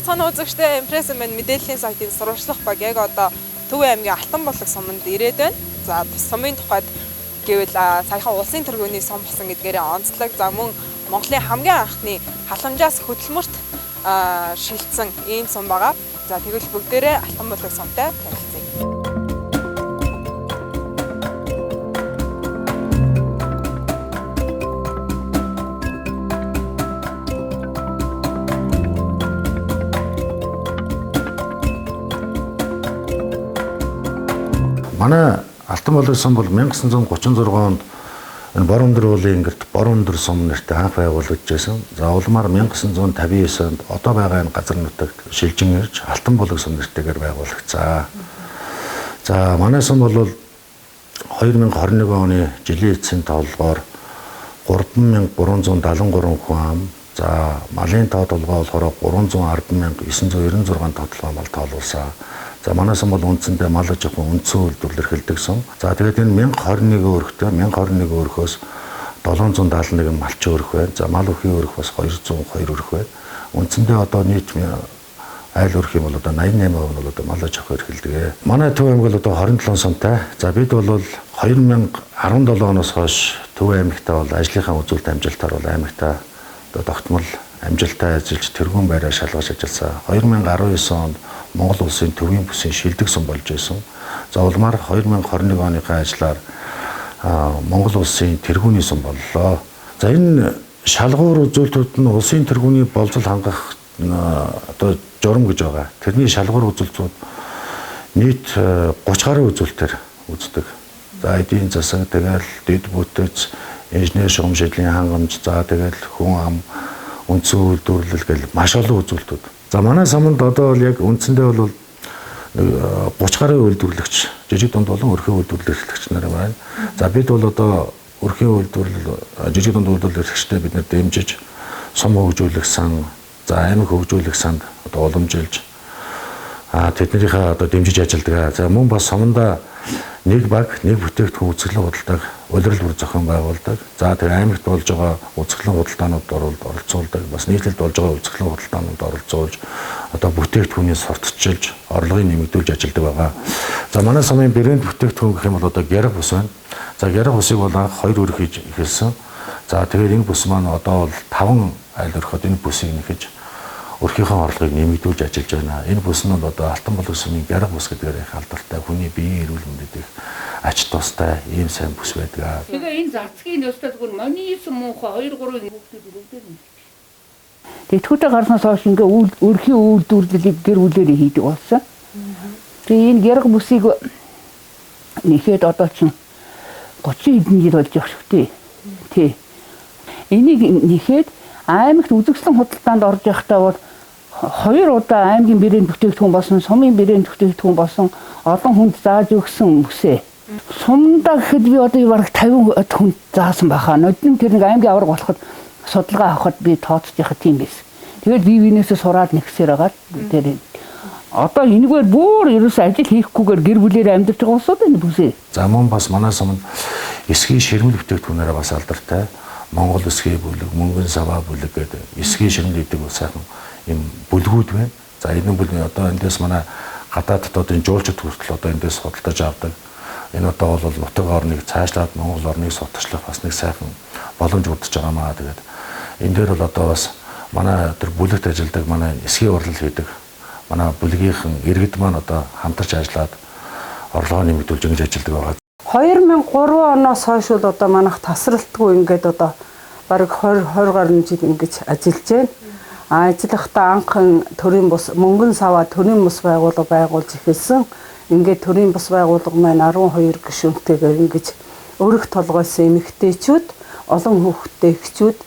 Сонцгойн үзэгчтэй импресс мэн мэдээллийн сайтын сурвалжлах баг яг одоо Төв аймгийн Алтан булаг суманд ирээд байна. За сумын тухайд гэвэл саяхан улсын тэргүүний сум болсон гэдгээрээ онцлог. За мөн Монголын хамгийн анхны халамжаас хөдөлмөрт шилжсэн ийм сум байгаа. За тэгвэл бүгдээрээ Алтан булаг сумтай танилцъя. Манай Алтан булаг сум бол 1936 онд энэ Бороондор уулын гэрт Бороондор сум нэртэй анх байгуулагдсан. За улмаар 1959 онд одоо байгаа энэ газар нутагт шилжин ирж Алтан булаг сум нэртэйгээр байгуулагдсан. За манай сум бол 2021 оны жилийн эцсийн тоглогоор 3373 хүн ам. За малын тоо толгой болохоор 310,996 тоглоом бол тоолуулсан. За манай сум бол үндсэндээ мал аж ахуйн үндсэн үйлдвэрлэл эрхэлдэг сум. За тэгээд энэ 1021 өрхтэй 1021 өрхөөс 771 малчин өрх байна. За мал өрхийн өрх бас 202 өрх байна. Үндсэндээ одоо нийт айл өрх юм бол одоо 88% нь бол одоо мал аж ахуй эрхэлдэг. Манай Төв аймаг бол одоо 27 сумтай. За бид бол 2017 оноос хойш Төв аймагтаа бол ажлынхаа үзүүлэлт амжилтаар бол аймагтаа одоо тогтмол амжилттай ажиллаж тэргүүн байраа шалгаж ажилласан. 2019 онд Монгол улсын төвийн бүсийн шилдэг сум болж байсан. За улмаар 2021 оныхаа ажлаар Монгол улсын тэргүүний сум боллоо. За энэ шалгуур үзүүлэлтүүд нь улсын тэргүүний боловсрол хангах одоо журам гэж байгаа. Тэрний шалгуур үзүүлэлтүүд нийт 30 гаруй үзүүлэлтээр үздэг. За эдийн засаг, тэгэл дэд бүтц, инженер шугам шийдлийн хангамж, за тэгэл хүн ам, үндсэн үйлдвэрлэл гэл маш олон үзүүлэлтүүд. За манай суманд одоо бол яг үндсэндээ бол 30 гаруй үйлдвэрлэгч, жижиг дунд болон өрхийн үйлдвэрлэл эрхлэгч нар байна. За бид бол одоо өрхийн үйлдвэрлэл, жижиг дунд үйлдвэрлэл эрхлэгчтэй бид нэр дэмжиж, сум хөгжүүлэх сан, за аймаг хөгжүүлэх санд одоо уламжилж тэднийхээ одоо дэмжиж ажилладаг. За мөн бас суманда нэг баг, нэг бүтээгдэхүүн үзэсгэлэн худалдааг улирал бүр зохион байгуулдаг. За тэр аймагт болж байгаа үзэсгэлэн худалдаанууд оролцуулдаг. Бас нийтлэлд болж байгаа үзэсгэлэн худалдаанууд оролцуулж одоо бүтээгдэхүүнийг сурталчилж, орлогыг нэмэгдүүлж ажилладаг байгаа. За манай сумын брэнд бүтээгдэхүүн гэх юм бол одоо гярга бус байна. За гярга бусыг бол анх 2 өрх хийж эхэлсэн. За тэгээд энэ бус маань одоо бол 5 айл өрхөд энэ бусыг нэхэж өрхийнхөө орлогыг нэмэгдүүлж ажиллаж байна. Энэ бүс нь одоо Алтан булаг сумын гярга бус гэдгээр их алдартай, хүний биеийн эрүүл мэндэд их ач тустай ийм сайн бүс байдаг. Тэгээ энэ зарцгийн өстө зүгээр моны сум муухай 2 3 хүүхдүүд үлдээд байна. Тэтгэвртэй гарснаас хойш ингээ өрхийн үйлдвэрлэлийг гэр бүлээр хийдэг болсон. Тэгээ энэ гярга бүсийг нэхэд одоо чинь 30 хэдэн жил болж байгаа шүү дээ. Тий. Энийг нэхэд аймагт үзэсгэлэн худалдаанд орж явахдаа бол 2 удаа аймгийн брэнд бүтээгдэхүүн болсон, сумын брэнд бүтээгдэхүүн болсон олон хүнд зааж өгсөн бүсээ. Сумдаа гэхэд би одоо бараг 50 хүнд заасан байхаа. Нодон тэр нэг аймгийн авраг болоход судалгаа авахад би тооцож яхад тийм байсан. Тэгээд би винээсээ сураад нэгсээр агаад тэр одоо энэгээр бүр ерөөс ажил хийхгүйгээр гэр бүлээр амьдарч байгаа усууд энэ бүсээ. За мөн бас манай суманд эсгийн ширмэл бүтээгдэхүүнээрээ бас алдартай. Монгол эсгийн бүлэг, мөнгөн саваа бүлэг гэдэг эсгийн ширмэл гэдэг сайхан юм бүлгүүд байна. За энэ бүлгийн одоо эндээс манай гадаадд одоо энэ жуулчд хүртэл одоо эндээс худалдаж авдаг. Энэ одоо бол нутаг орныг цаашлаад Монгол орныг сутгачлах бас нэг сайхан боломж урдж байгаа маа. Тэгээд энэ дээр бол одоо бас манай тэр бүлэгт ажилладаг, манай эсгийн урлал хийдэг манай бүлгийнхэн иргэд маань одоо хамтарч ажиллаад орлогоо нэмэгдүүлж ингэж ажилладаг байгаа. 2003 оноос хойш бол одоо манайх тасралтгүй ингээд одоо бараг 20 гаруй жил ингэж ажиллаж байна. Ажиллахдаа анхан төрийн бус мөнгөн саваа төрийн бус байгуулж эхэлсэн. Ингээд төрийн бус байгууллага маань 12 гишүүнтэйгээр ингэж өрх толгойсон эмэгтэйчүүд, олон хүүхэдтэй эхчүүд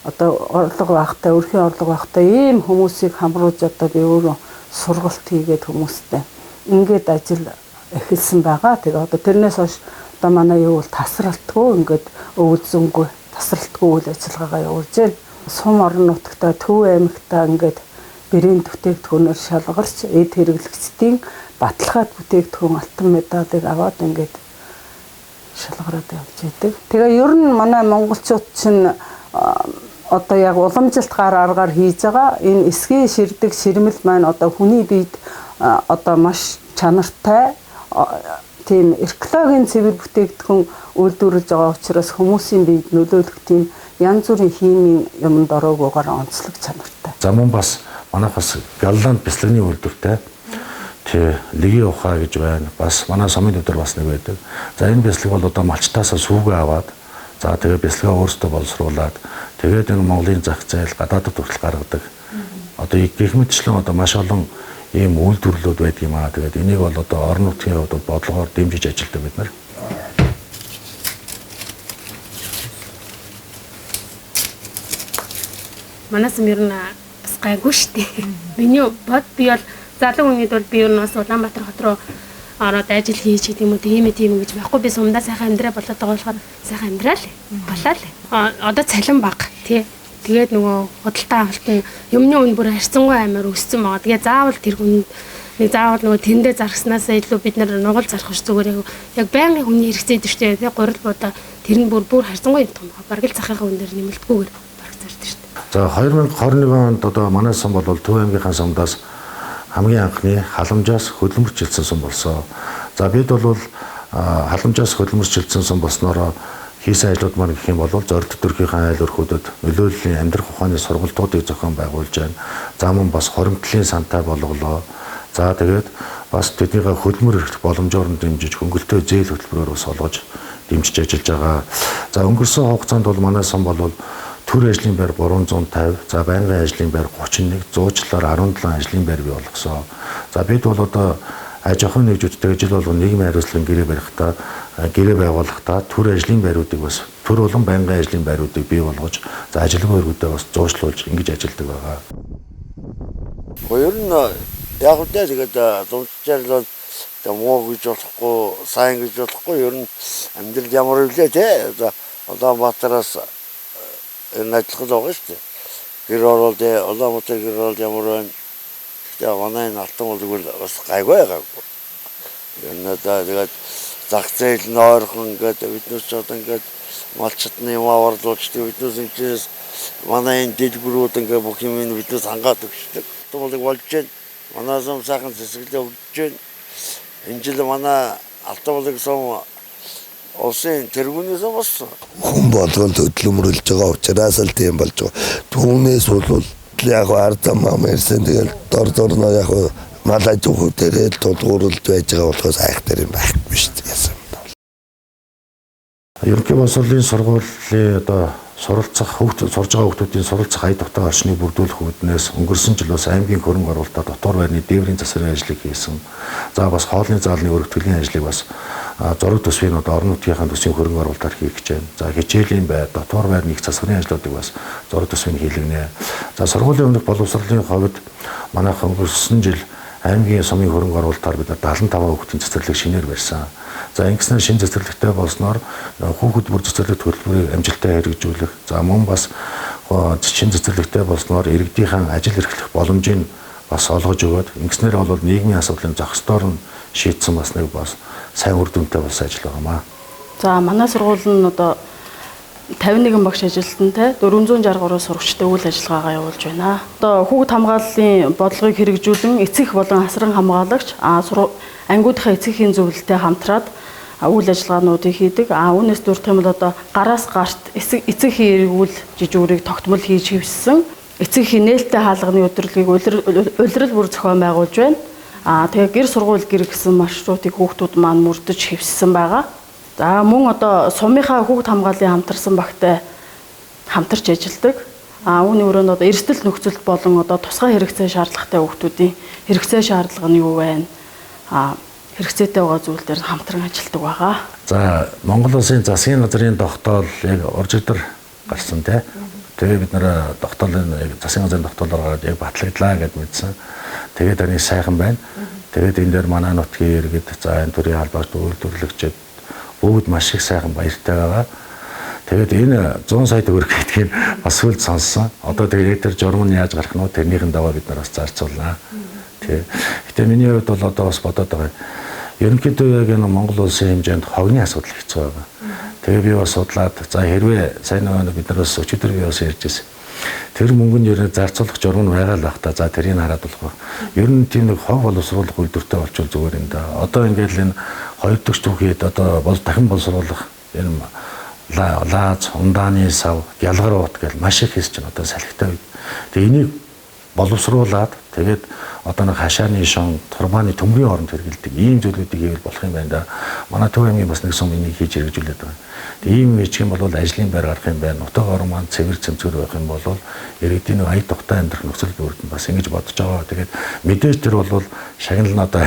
одоо орлого багтай, өрхийн орлого багтай ийм хүмүүсийг хамруулж одоо би өөрөө сургалт хийгээд хүмүүстэй ингээд ажил эхэлсэн байгаа. Тэгээ одоо тэрнээс хойш одоо манай юу бол тасралтгүй ингээд өвөлзөнгүй тасралтгүй үйл ажиллагаагаа явуулж байна. Сум орон нутагта Төв аймагта ингээд брэнд бүтээгдэхүүнээр шалгарч эд хэрэглэгчдийн баталгаад бүтээгдэхүүн алтан медалыг аваад ингээд шалгараад явж байдаг. Тэгээ ер нь манай монголчууд чинь одоо яг уламжилтгаар аргаар хийж байгаа энэ эсгийн ширдэг ширмэл маань одоо хүний биед одоо маш чанартай тийм экологийн цэвэр бүтээгдэхүүн үйлдвэрлэж байгаа учраас хүмүүсийн биед нөлөөлөх тийм янз бүрийн химийн юмд ороогүйгээр онцлог чанартай. За мөн бас манайхаас галланд бяцлагны үйлдвэртэй лиги ухаа гэж байна. Бас манай сумын өдөр бас нэг байдаг. За энэ бяцлаг бол одоо малчтаасаа сүүгээ аваад за тэгээ бяцлагаа өөрсдөө боловсруулад тэгээд энэ Монголын зах зээл гадаадд хүртэл гаргадаг. Одоо гэх мэтчлэн одоо маш олон ийм үйлдвэрлэлүүд байдаг юм аа. Тэгээд энийг бол одоо орон нутгийн хувьд бодлогоор дэмжиж ажилладаг бид нар. Манайс ер нь бас гайгүй шүү дээ. Миний бод би бол залуу хүнийд бол би ер нь бас Улаанбаатар хот руу ороод ажил хийж гэдэг юм уу тийм гэж байхгүй. Би сумдаа сайхан амьдраа болоод байгаа болохоор сайхан амьдраа л болоо л. Одоо цалин бага тий. Тэгээд нөгөө худалдаа авалтын юмны үн бүр харьцангуй амар өссөн байгаа. Тэгээд заавал тэр хүн нэг заавал нөгөө тэндээ заргаснаас илүү бид нар нугал зарах ш зүгээр яг байнгын хүний хэрэгцээ дээ шүү дээ. Тэгээд гурил буудаа тэр нь бүр харьцангуй юм том. Бараг л захихаа хүн дээр нэмэлтгүйгээр бараг зардаг шүү дээ. За 2021 онд одоо манай сум бол Төв аймгийнхаа сумдаас хамгийн анхны халамжаас хөдөлмөрчлөлтсөн сум болсон. За бид бол халамжаас хөдөлмөрчлөлтсөн сум болсноор хийсэн ажлууд маань гэх юм бол зорилт төрхийнхаа айл өрхүүдэд нөлөөллийн амьдрах ухааны сургалтуудыг зохион байгуулж байна. За мөн бас хоримтлын сантай болголоо. За тэгээд бас тэднийхээ хөдөлмөр эрхлэх боломжоор нь дэмжиж хөнгөлтөө зээл хөтөлбөрөөр бас олгож дэмжиж ажиллаж байгаа. За өнгөрсөн хугацаанд бол манай сум бол төр ажлын байр 350, за байнгын ажлын байр 31, зуучлалаар 17 ажлын байр бий болгосон. За бид бол одоо аж ахуйн нэгжүүдтэй жил бол нийгмийн хариуцлагын гэрээ байгуулахдаа төр ажлын байруудыг бас төр болон байнгын ажлын байруудыг бий болгож за ажилгүй өргөдөө бас зуушлуулж ингэж ажилладаг байгаа. Ер нь яг үгүй тэгээд зунчаал бол муу гэж болохгүй, сайн гэж болохгүй ер нь амьдрал ямар үлээ те. Улаанбаатараас энэ ажиллах байгаа шүү дээ. Гэр оролт Улаанбаатар гэр оролт ямар байна? Тэгээ манай алтан бол бас гайгүй байгаагүй. Энэ тэгээд зах зээл нь ойрхон ингээд биднээс ч одоо ингээд малчтны юм аварлуулж биднээс инкээс манай энэ дэлгүүрүүд ингээд бүх юм биднээс хангаад өгчдөг. Томолог болж байна. Манай сум сайхан цэцгэлээ өгч байна. Энэ жил манай алтан болог сум улсын тэргүүнээс болсон. Хүн болгон хөдөлмөрлөж байгаа учраас л тийм болж байгаа. Түүнээс бол яг ард замаа мэрсэн тэгэл дор нөө яг мал аж ахуй дээр тулгуурлаж байж байгаа болохоос айхтар юм байхгүй шүү дээ. Ерөнхий боловсролын сургуулийн одоо суралцах сурж байгаа хүүхдүүдийн суралцах ая дутаа орчныг бүрдүүлэх үүднээс өнгөрсөн жил бас аймгийн хөрөнгө оруулалтад дотор байрны дээврийн засварын ажлыг хийсэн. За бас хоолны заалны өргөтгөлийн ажлыг бас зураг төсвийн орон нутгийнхаа төсвийн хөрөнгө оруулалтаар хийх гэж байна. За хичээлийн дотор байрны их засварын ажлуудыг бас зураг төсвийн хийлгэнэ. За сургуулийн өмнөх боловсролын хувьд манайх өнгөрсөн жил аймгийн сумын хөрөнгө оруулалтаар бид 75 хүүхдийн цэцэрлэг шинээр барьсан. За ингэснээр шинэ цэцэрлэгтэй болсноор хүүхэд бүр цэцэрлэгт хөтөлбөрийг амжилттай хэрэгжүүлэх. За мөн бас шинэ цэцэрлэгтэй болсноор иргэдийнхэн ажил эрхлэх боломжийг бас олгож өгөөд ингэснээр бол нийгмийн асуудлын зохистоор нь шийдсэн бас нэг бас сайн үр дүнтэй бас ажил байгаамаа. За манай сургууль нь одоо 51 багш ажилтнтай 463 сурагчтай үйл ажиллагаагаа явуулж байна. Одоо хүүхэд хамгааллын бодлогыг хэрэгжүүлэн эцэг болон асран хамгаалагч ангиудынхаа эцгийн зөвлөлтөд хамтраад үйл ажиллагаануудыг хийдэг. Үүнээс дурдах юм бол одоо гараас гарт эцэг хэрэгүүл жижүүрийг тогтмол хийж хэвссэн. Эцэг нээлттэй хаалганы өдрөлгийг улирал бүр зохион байгуулж байна. Тэгээ гэр сургууль гэр гэсэн маршрутыг хүүхдүүд маань мөрдөж хэвссэн байгаа. За мөн одоо сумынхаа хүүхд хамгааллын хамтарсан багтай хамтарч ажилладаг. Үүний өрөөнд одоо эрсдэл нөхцөлт болон одоо тусгай хэрэгцээ шаардлагатай хүүхдүүдийн хэрэгцээ шаардлага нь юу вэ? Хэрэгцээтэй байгаа зүйл дээр хамтран ажилладаг байгаа. За Монгол Улсын засгийн газрын тогтоол яг оржигдор гарсан тий. Тэгээ бид нэр тогтоолын засгийн газрын тогтоолоор яг батлагдлаа гэд мэдсэн. Тэгээд таны сайхан байна. Тэгээд энэ дээр манай нутгийн иргэд за энэ төрлийн албаагч үйлдвэрлэгчид бүгд маш их сайхан баяртай байгаа. Тэгээд энэ 100 сая төгрөг гэдгийг бас сүлд сонссон. Одоо тэгээд тэр журам нь яаж гарах нь тэрнийхэн даваа бид нар бас зарцуулнаа. Тий. Гэтэ миний хувьд бол одоо бас бодоод байгаа. Ерөнхийдөө яг энэ Монгол улсын хэмжээнд хогны асуудал хэцүү байгаа. Тэгээ би бас судлаад за хэрвээ сайн нэг бид нар бас өчигдөр би бас ярьж байсан. Тэр мөнгөний ерөө зарцуулах журам нь байгаа л бах та. За тэрийг хараад болох. Ер нь тийм нэг хог боловсруулах үйлдвэртэй болчихвол зүгээр юм да. Одоо ингээд л энэ хоёр дахь түүхийд одоо дахин боловсруулах энэ лааз, ундааны сав, гялгар уут гэл маш их хэсэж байна одоо салхитай үед. Тэгээ энийг боловсруулад тэгээд одоо нэг хашааны шон, турбааны төмрийн оронд хэрэгэлдэг ийм зүйлүүдийг хийвэл болох юм байна да. Манай Төв аймгийн бас нэг сум энийг хийж хэрэгжүүлээд байна. Тэгээ ийм хийчих юм бол ажлын байр гарах юм байна. Нутаг орон маань цэвэр цэмцгэр байх юм бол иргэдийн ая тухтай амьдрах нөхцөл бүрдэн бас ингэж бодож байгаа. Тэгээд мэдээж тэр бол шагнал нь одоо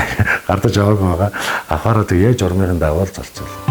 гардаж аваагүй байгаа. Ахаараа тэг яаж ормын даваал залцуул.